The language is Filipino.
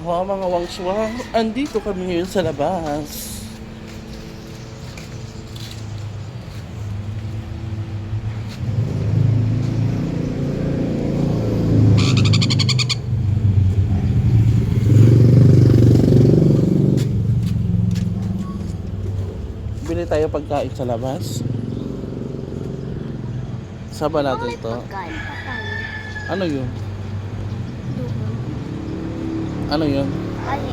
Aha, mga wangswang, andito kami ngayon sa labas. Bili tayo pagkain sa labas. Saba natin to. Pagkain pa tayo. Ano yun? Doon. Ano yun? Ay,